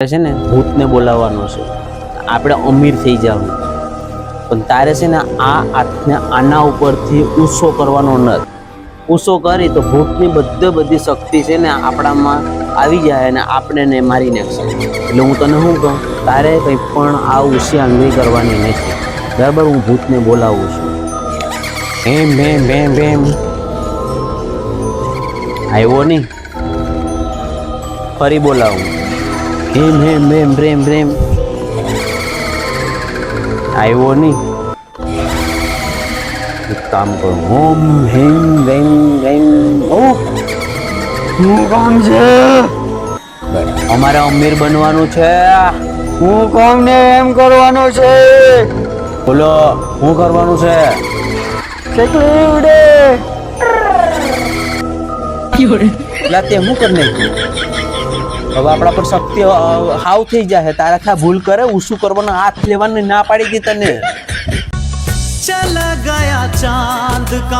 છે ને ભૂતને બોલાવવાનો છે, આપણે અમીર થઈ જવાનું, પણ તારે છે ને આ હાથને આના ઉપરથી ઊંચો કરવાનો નથી. ઊંચો કરી તો ભૂતની બધી શક્તિ છે ને આપણામાં આવી જાય અને આપણે ને મારી નાખશે. એટલે હું તને શું કહું, તારે કંઈ પણ આ ઊંચી આંગળી કરવાની નથી, બરાબર? હું ભૂતને બોલાવું છું. એમ બેમ બેમ બેમ આવ્યો નહીં, ફરી બોલાવું. હેમ હેમ બેમ પ્રેમ પ્રેમ આવ્યો નહીં. એક કામ કરું, ઓમ હેમ વેમ વેમ. શું કામ છે? અમારે અમીર બનવાનું છે. હું કામ ને એમ કરવાનું છે? બોલો, શું કરવાનું છે? ચકલી ઉડે. એટલે તે શું કરી નાખ્યું? હવે આપણા પર શક્તિ હાવ થઈ જાય. તારા ખા ભૂલ કરે, ઊંચું કરવાનો હાથ લેવાની ના પાડી દી તને. चला गया चांद का